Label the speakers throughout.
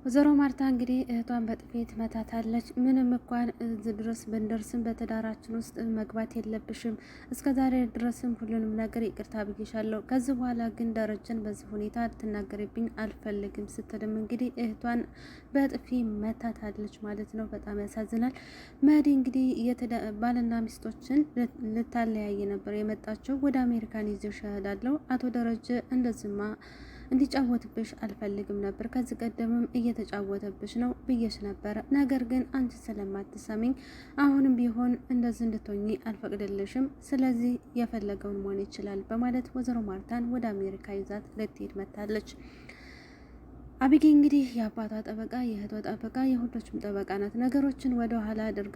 Speaker 1: ወይዘሮ ማርታ እንግዲህ እህቷን በጥፊት መታታለች። ምንም እንኳን እዚህ ድረስ ብንደርስም በትዳራችን ውስጥ መግባት የለብሽም፣ እስከ ዛሬ ድረስም ሁሉንም ነገር ይቅርታ ብዬሻለሁ፣ ከዚህ በኋላ ግን ደረጀን በዚህ ሁኔታ ልትናገርብኝ አልፈልግም ስትልም እንግዲህ እህቷን በጥፊ መታታለች ማለት ነው። በጣም ያሳዝናል። መዲ እንግዲህ ባልና ሚስቶችን ልታለያይ ነበር የመጣቸው። ወደ አሜሪካን ይዤሽ እሄዳለሁ፣ አቶ ደረጀ እንደዚህማ እንዲጫወትብሽ አልፈልግም ነበር። ከዚህ ቀደምም እየተጫወተብሽ ነው ብዬሽ ነበረ። ነገር ግን አንቺ ስለማትሰሚኝ አሁንም ቢሆን እንደዚህ እንድትሆኚ አልፈቅድልሽም። ስለዚህ የፈለገውን መሆን ይችላል በማለት ወይዘሮ ማርታን ወደ አሜሪካ ይዛት ልትሄድ መታለች። አቢጌ እንግዲህ የአባቷ ጠበቃ፣ የእህቷ ጠበቃ፣ የሁሎችም ጠበቃ ናት። ነገሮችን ወደ ኋላ አድርጋ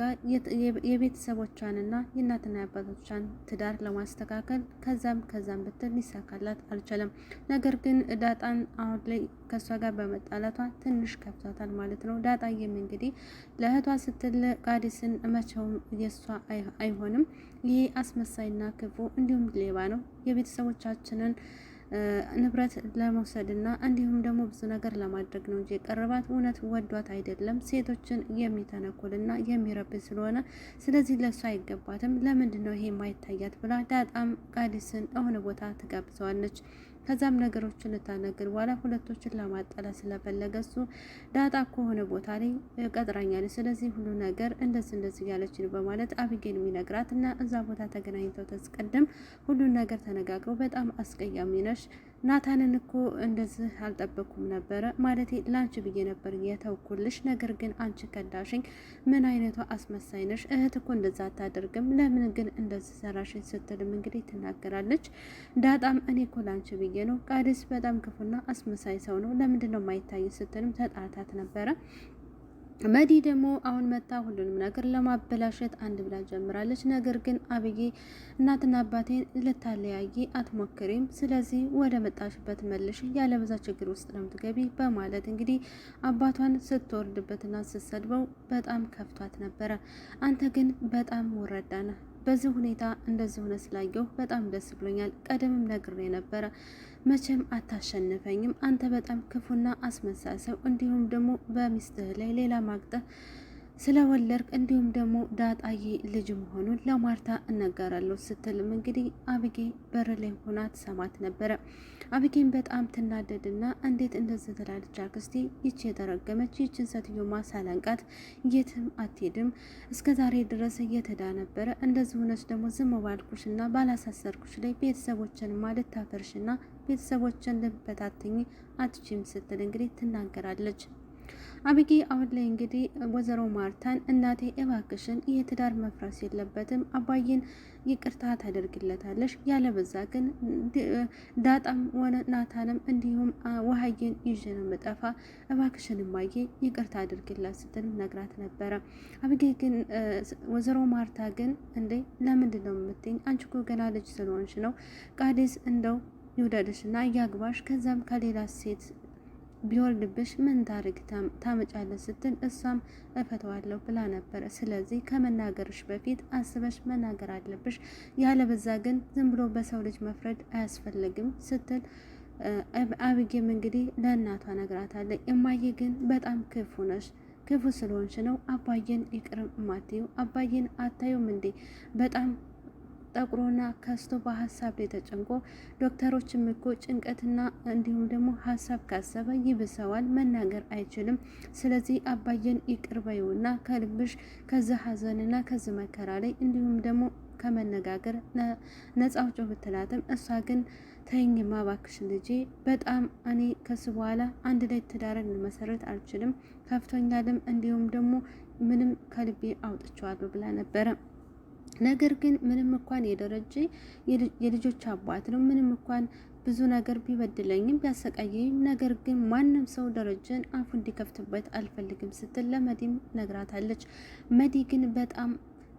Speaker 1: የቤተሰቦቿንና የእናትና የአባቶቿን ትዳር ለማስተካከል ከዛም ብትል ሊሳካላት አልቻለም። ነገር ግን ዳጣን አሁን ላይ ከእሷ ጋር በመጣላቷ ትንሽ ከፍቷታል ማለት ነው። ዳጣዬም እንግዲህ ለእህቷ ስትል ቃዲስን መቼውም የእሷ አይሆንም፣ ይሄ አስመሳይና ክፉ እንዲሁም ሌባ ነው፣ የቤተሰቦቻችንን ንብረት ለመውሰድና እንዲሁም ደግሞ ብዙ ነገር ለማድረግ ነው እንጂ የቀረባት እውነት ወዷት አይደለም። ሴቶችን የሚተነኩልና የሚረብሽ ስለሆነ ስለዚህ ለእሷ አይገባትም። ለምንድን ነው ይሄ የማይታያት ብላ ዳጣም ቃዲስን የሆነ ቦታ ትጋብዘዋለች። ከዛም ነገሮችን ልታነግር በኋላ ሁለቶችን ለማጣላት ስለፈለገ እሱ ዳጣ ከሆነ ቦታ ላይ ቀጥራኛለች፣ ስለዚህ ሁሉ ነገር እንደዚህ ያለችን በማለት አቢጌን የሚነግራት እና እዛ ቦታ ተገናኝተው ተስቀድም ሁሉን ነገር ተነጋግረው በጣም አስቀያሚ ነሽ፣ ናታንን እኮ እንደዚህ አልጠበኩም ነበረ፣ ማለቴ ላንቺ ብዬ ነበር የተውኩልሽ፣ ነገር ግን አንቺ ከዳሽኝ፣ ምን አይነቷ አስመሳይ ነሽ፣ እህት እኮ እንደዛ አታደርግም፣ ለምን ግን እንደዚህ ሰራሽኝ ስትልም እንግዲህ ትናገራለች። ዳጣም እኔ እኮ ላንቺ ብዬ ነው፣ ቃዲስ በጣም ክፉና አስመሳይ ሰው ነው፣ ለምንድን ነው የማይታይ ስትልም ተጣታት ነበረ። መዲ ደግሞ አሁን መጣ ሁሉንም ነገር ለማበላሸት አንድ ብላ ጀምራለች። ነገር ግን አብዬ እናትና አባቴን ልታለያይ አትሞክሪም፣ ስለዚህ ወደ መጣሽበት መልሽ፣ ያለበዛ ችግር ውስጥ ነው የምትገቢ በማለት እንግዲህ አባቷን ስትወርድበትና ስትሰድበው በጣም ከፍቷት ነበረ። አንተ ግን በጣም ወረዳ ነህ፣ በዚህ ሁኔታ እንደዚህ ሆነ ስላየሁ በጣም ደስ ብሎኛል። ቀደምም ነግሬ ነበረ፣ መቼም አታሸንፈኝም። አንተ በጣም ክፉና አስመሳይ ሰው፣ እንዲሁም ደግሞ በሚስትህ ላይ ሌላ ማግጠፍ ስለወለድክ እንዲሁም ደግሞ ዳጣዬ ልጅ መሆኑን ለማርታ እነገራለሁ ስትልም እንግዲህ አቢጌ በር ላይ ሆና ትሰማት ነበረ። አቢጌን በጣም ትናደድና እንዴት እንደዚህ ትላለች አክስቴ፣ ይቺ የተረገመች ይችን ሴትዮማ ሳላንቃት የትም አትሄድም፣ እስከ ዛሬ ድረስ እየተዳ ነበረ። እንደዚህ ሆነች ደግሞ ዝም ባልኩሽና ባላሳሰርኩሽ ላይ ቤተሰቦችን ማለት ታፈርሽና ቤተሰቦችን ልበታትኝ አትችም ስትል እንግዲህ ትናገራለች። አቢጌ አሁን ላይ እንግዲህ ወይዘሮ ማርታን እናቴ እባክሽን ይህ ትዳር መፍረስ የለበትም፣ አባዬን ይቅርታ ታደርግለታለሽ፣ ያለበዛ ግን ዳጣም ሆነ ናታንም እንዲሁም ውሀዬን ይዤ ነው የምጠፋ፣ እባክሽን እማዬ ይቅርታ አድርግላት ስትል ነግራት ነበረ። አቢጌ ግን ወይዘሮ ማርታ ግን እንዴ ለምንድን ነው የምትይኝ? አንቺ እኮ ገና ልጅ ስለሆንሽ ነው፣ ቃዲስ እንደው ይውደድሽና ያግባሽ፣ ከዛም ከሌላ ሴት ቢወልድብሽ ምን ታሪክ ታመጫለሽ ስትል እሷም እፈተዋለሁ ብላ ነበረ። ስለዚህ ከመናገርሽ በፊት አስበሽ መናገር አለብሽ፣ ያለበዛ ግን ዝም ብሎ በሰው ልጅ መፍረድ አያስፈልግም ስትል አቢጌም እንግዲህ ለእናቷ ነግራታለች። እማዬ ግን በጣም ክፉ ነሽ፣ ክፉ ስለሆንሽ ነው አባዬን ይቅርም እማትዩ፣ አባዬን አታዩም እንዴ በጣም ጠቁሮና ከስቶ በሀሳብ ላይ ተጨንቆ፣ ዶክተሮችም እኮ ጭንቀትና እንዲሁም ደግሞ ሀሳብ ካሰበ ይብሰዋል፣ መናገር አይችልም። ስለዚህ አባዬን ይቅር በይውና ከልብሽ ከዚህ ሀዘንና ከዚህ መከራ ላይ እንዲሁም ደግሞ ከመነጋገር ነፃ አውጪ ብትላትም እሷ ግን ተይኝማ እባክሽን ልጄ፣ በጣም እኔ ከሱ በኋላ አንድ ላይ ትዳርን መሰረት አልችልም፣ ከፍቶኛልም እንዲሁም ደግሞ ምንም ከልቤ አውጥቼዋለሁ ብላ ነበረ። ነገር ግን ምንም እንኳን የደረጀ የልጆች አባት ነው፣ ምንም እንኳን ብዙ ነገር ቢበድለኝም ቢያሰቃየኝም፣ ነገር ግን ማንም ሰው ደረጀን አፉ እንዲከፍትበት አልፈልግም ስትል ለመዲም ነግራታለች። መዲ ግን በጣም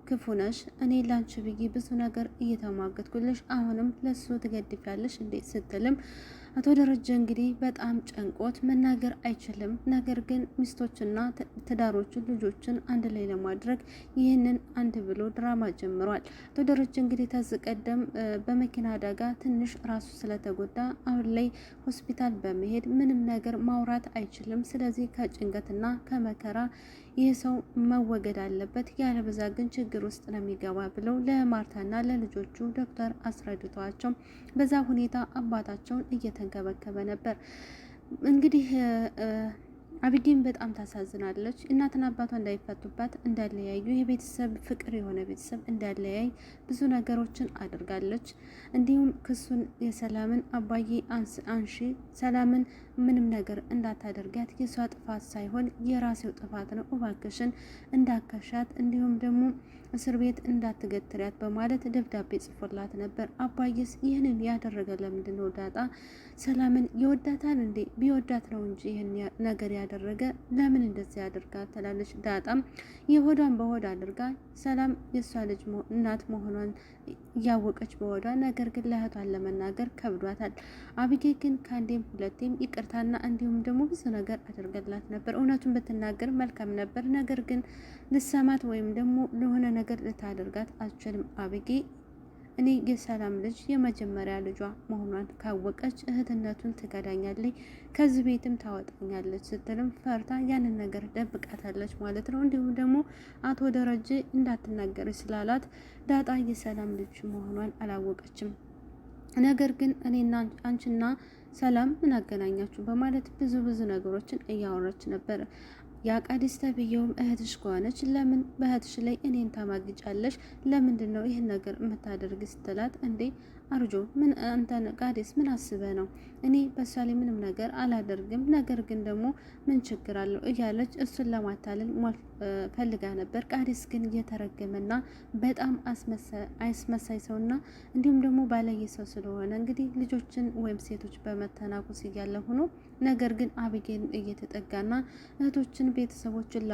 Speaker 1: ክፉ ነሽ፣ እኔ ላንቺ ብዬ ብዙ ነገር እየተሟገትኩልሽ አሁንም ለሱ ትገድፊያለሽ እንዴት ስትልም አቶ ደረጀ እንግዲህ በጣም ጨንቆት መናገር አይችልም። ነገር ግን ሚስቶችና ትዳሮችን ልጆችን አንድ ላይ ለማድረግ ይህንን አንድ ብሎ ድራማ ጀምሯል። አቶ ደረጀ እንግዲህ ከዚህ ቀደም በመኪና አደጋ ትንሽ ራሱ ስለተጎዳ አሁን ላይ ሆስፒታል በመሄድ ምንም ነገር ማውራት አይችልም። ስለዚህ ከጭንቀትና ከመከራ ይህ ሰው መወገድ አለበት፣ ያለበዛ ግን ችግር ውስጥ ነው የሚገባ ብለው ለማርታና ለልጆቹ ዶክተር አስረድተዋቸው በዛ ሁኔታ አባታቸውን እየተንከበከበ ነበር። እንግዲህ አቢጌም በጣም ታሳዝናለች። እናትና አባቷ እንዳይፈቱባት እንዳለያዩ የቤተሰብ ፍቅር የሆነ ቤተሰብ እንዳለያይ ብዙ ነገሮችን አድርጋለች። እንዲሁም ክሱን የሰላምን አባዬ አንሺ፣ ሰላምን ምንም ነገር እንዳታደርጋት የሷ ጥፋት ሳይሆን የራሴው ጥፋት ነው፣ እባክሽን እንዳከሻት እንዲሁም ደግሞ እስር ቤት እንዳትገትሪያት በማለት ደብዳቤ ጽፎላት ነበር። አባዬስ ይህንን ያደረገ ለምንድን ነው? ዳጣ ሰላምን ይወዳታል እንዴ? ቢወዳት ነው እንጂ ይህን ነገር ያደረገ ለምን እንደዚህ ያደርጋት ትላለች። ዳጣም የሆዷን በሆድ አድርጋ ሰላም የእሷ ልጅ እናት መሆኗን እያወቀች በሆዷ ነገር ግን ለእህቷን ለመናገር ከብዷታል። አቢጌ ግን ከአንዴም ሁለቴም ይቅርታና እንዲሁም ደግሞ ብዙ ነገር አድርገላት ነበር። እውነቱን ብትናገር መልካም ነበር። ነገር ግን ልሰማት ወይም ደግሞ ለሆነ ነገር ልታደርጋት አልችልም። አቢጌ እኔ የሰላም ልጅ የመጀመሪያ ልጇ መሆኗን ካወቀች እህትነቱን ትከዳኛለች፣ ከዚህ ቤትም ታወጣኛለች ስትልም ፈርታ ያንን ነገር ደብቃታለች ማለት ነው። እንዲሁም ደግሞ አቶ ደረጀ እንዳትናገር ስላላት ዳጣ የሰላም ልጅ መሆኗን አላወቀችም። ነገር ግን እኔና አንቺና ሰላም ምን አገናኛችሁ በማለት ብዙ ነገሮችን እያወራች ነበር። የአቃዲስ ተብዬውም እህትሽ ከሆነች ለምን በእህትሽ ላይ እኔን ታማግጫለሽ? ለምንድን ነው ይህን ነገር የምታደርግ ስትላት፣ እንዴ አርጆ ምን አንተን ቃዲስ ምን አስበ ነው? እኔ በሷ ላይ ምንም ነገር አላደርግም፣ ነገር ግን ደግሞ ምን ችግር አለው እያለች እሱን ለማታለል ፈልጋ ነበር። ቃዲስ ግን እየተረገመና በጣም አስመሳይ ሰውና እንዲሁም ደግሞ ባለየ ሰው ስለሆነ እንግዲህ ልጆችን ወይም ሴቶች በመተናኮስ እያለ ሆኖ ነገር ግን አቢጌን እየተጠጋና እህቶችን ቤተሰቦችን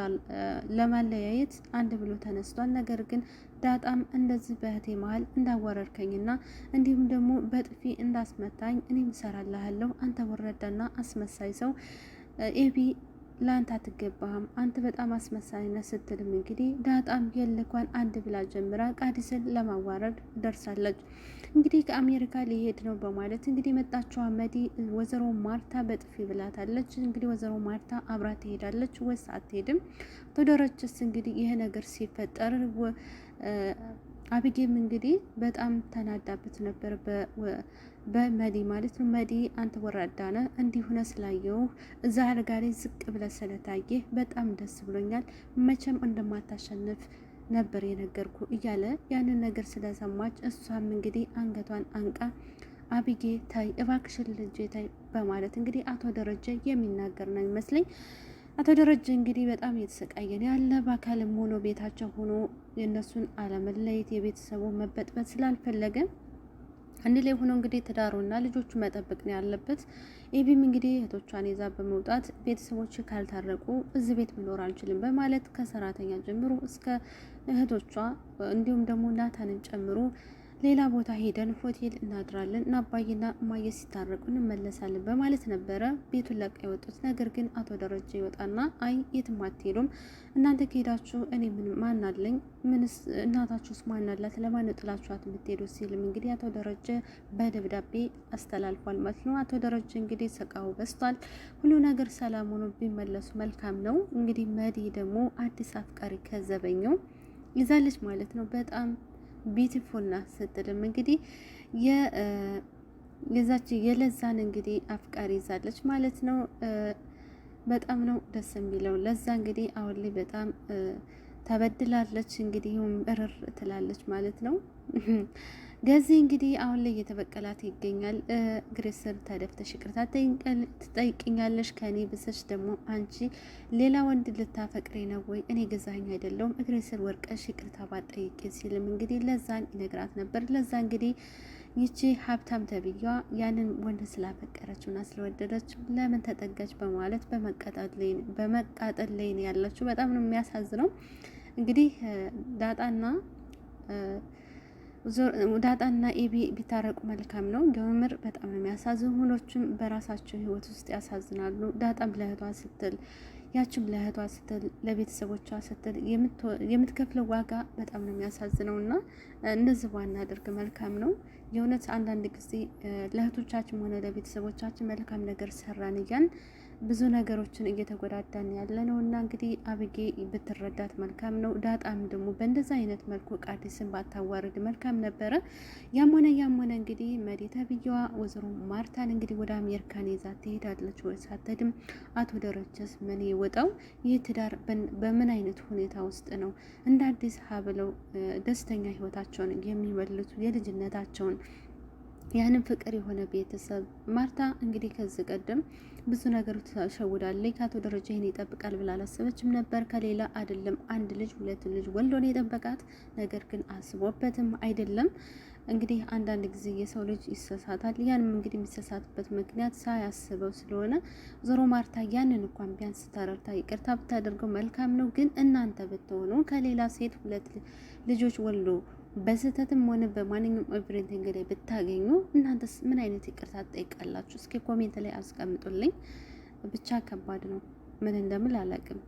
Speaker 1: ለማለያየት አንድ ብሎ ተነስቷል። ነገር ግን ዳጣም እንደዚህ በእህቴ መሀል እንዳወረድከኝና እንዲሁም ደግሞ በጥፊ እንዳስመታኝ እኔም እሰራልሃለሁ፣ አንተ ወረዳና አስመሳይ ሰው ኤቢ ለአንተ አትገባህም፣ አንተ በጣም አስመሳይነት ስትልም እንግዲህ ዳጣም የልኳን አንድ ብላ ጀምራ ቃዲስን ለማዋረድ ደርሳለች። እንግዲህ ከአሜሪካ ሊሄድ ነው በማለት እንግዲህ መጣችው አመዲ ወይዘሮ ማርታ በጥፊ ብላታለች። እንግዲህ ወይዘሮ ማርታ አብራ ትሄዳለች ወይስ አትሄድም? ተደረችስ እንግዲህ ይሄ ነገር ሲፈጠር አቢጌም እንግዲህ በጣም ተናዳበት ነበር በመዲ ማለት ነው። መዲ አንተ ወራዳ ነህ፣ እንዲሁነ ስላየው እዛ አልጋ ላይ ዝቅ ብለህ ስለታየህ በጣም ደስ ብሎኛል፣ መቼም እንደማታሸንፍ ነበር የነገርኩ እያለ ያንን ነገር ስለሰማች እሷም እንግዲህ አንገቷን አንቃ አቢጌ ታይ እባክሽን ልጄ ታይ በማለት እንግዲህ አቶ ደረጀ የሚናገር ነው ይመስለኝ። አቶ ደረጀ እንግዲህ በጣም እየተሰቃየን ያለ በአካልም ሆኖ ቤታቸው ሆኖ የእነሱን አለመለየት የቤተሰቡ መበጥበት ስላልፈለገ አንድ ላይ ሆኖ እንግዲህ ትዳሩና ልጆቹ መጠበቅ ነው ያለበት። ኤቢም እንግዲህ እህቶቿን ይዛ በመውጣት ቤተሰቦች ካልታረቁ እዚህ ቤት መኖር አንችልም በማለት ከሰራተኛ ጀምሮ እስከ እህቶቿ እንዲሁም ደግሞ ናታንን ጨምሮ ሌላ ቦታ ሄደን ሆቴል እናድራለን እና አባዬና እማዬ ሲታረቁ እንመለሳለን በማለት ነበረ ቤቱን ለቃ የወጡት። ነገር ግን አቶ ደረጀ ይወጣና አይ የትም አትሄዱም፣ እናንተ ከሄዳችሁ እኔ ምን ማናለኝ? ምንስ እናታችሁስ ማናላት? ለማን ጥላችኋት የምትሄዱ? ሲልም እንግዲህ አቶ ደረጀ በደብዳቤ አስተላልፏል ማለት ነው። አቶ ደረጀ እንግዲህ ሰቃው በስቷል። ሁሉ ነገር ሰላም ሆኖ ቢመለሱ መልካም ነው። እንግዲህ መዲ ደግሞ አዲስ አፍቃሪ ከዘበኛው ይዛለች ማለት ነው። በጣም ቢዩቲፉል ናት ስትልም እንግዲህ የዛች የለዛን እንግዲህ አፍቃሪ ይዛለች ማለት ነው። በጣም ነው ደስ የሚለው ለዛ እንግዲህ አሁን ላይ በጣም ተበድላለች። እንግዲህም እርር ትላለች ማለት ነው። ገዚ እንግዲህ አሁን ላይ እየተበቀላት ይገኛል። እግሬ ስር ተደፍተሽ ይቅርታ ትጠይቅኛለሽ፣ ከኔ ብሰሽ ደግሞ አንቺ ሌላ ወንድ ልታፈቅሬ ነው ወይ? እኔ ገዛኝ አይደለሁም፣ እግሬ ስር ወርቀሽ ይቅርታ ባጠይቂ ሲልም እንግዲህ ለዛን ይነግራት ነበር። ለዛ እንግዲህ ይቺ ሀብታም ተብያዋ ያንን ወንድ ስላፈቀረችውና ስለወደደችው ለምን ተጠጋች በማለት በመቃጠል ላይ ነው ያለችው። በጣም ነው የሚያሳዝነው። እንግዲህ ዳጣና ዳጣና ኤቢ ቢታረቁ መልካም ነው። እንደምር በጣም ነው የሚያሳዝኑ። ሁሎችም በራሳቸው ህይወት ውስጥ ያሳዝናሉ። ዳጣም ለእህቷ ስትል ያችም ለእህቷ ስትል ለቤተሰቦቿ ስትል የምትከፍለው ዋጋ በጣም ነው የሚያሳዝነው እና እንደዚህ ባናደርግ መልካም ነው። የእውነት አንዳንድ ጊዜ ለእህቶቻችን ሆነ ለቤተሰቦቻችን መልካም ነገር ሰራን እያን ብዙ ነገሮችን እየተጎዳዳን ያለ ነው እና እንግዲህ አብጌ ብትረዳት መልካም ነው። ዳጣም ደግሞ በእንደዛ አይነት መልኩ ቃዲስን ባታዋርድ መልካም ነበረ። ያም ሆነ እንግዲህ መሬት ተብዬዋ ወይዘሮ ማርታን እንግዲህ ወደ አሜሪካን ይዛ ትሄዳለች ወይ ሳትሄድም አቶ ደረጀስ ምን ይወጣው? ይህ ትዳር በምን አይነት ሁኔታ ውስጥ ነው እንደ አዲስ ሀብለው ደስተኛ ህይወታቸውን የሚመልሱ የልጅነታቸውን ያንን ፍቅር የሆነ ቤተሰብ ማርታ እንግዲህ ከዚህ ቀደም ብዙ ነገሮች ተሸውዳለች። ከአቶ ደረጃ ይሄን ይጠብቃል ብላ አላሰበችም ነበር። ከሌላ አይደለም አንድ ልጅ ሁለት ልጅ ወልዶ ነው የጠበቃት። ነገር ግን አስቦበትም አይደለም። እንግዲህ አንዳንድ ጊዜ የሰው ልጅ ይሰሳታል። ያንም እንግዲህ የሚሰሳትበት ምክንያት ሳያስበው ስለሆነ ዞሮ ማርታ ያንን እንኳን ቢያንስ ተረድታ ይቅርታ ብታደርገው መልካም ነው። ግን እናንተ ብትሆኑ ከሌላ ሴት ሁለት ልጆች ወልዶ በስህተትም ሆነ በማንኛውም ኤቭሪቲንግ ላይ ብታገኙ እናንተስ ምን አይነት ይቅርታ ትጠይቃላችሁ? እስኪ ኮሜንት ላይ አስቀምጡልኝ። ብቻ ከባድ ነው። ምን እንደምል አላውቅም።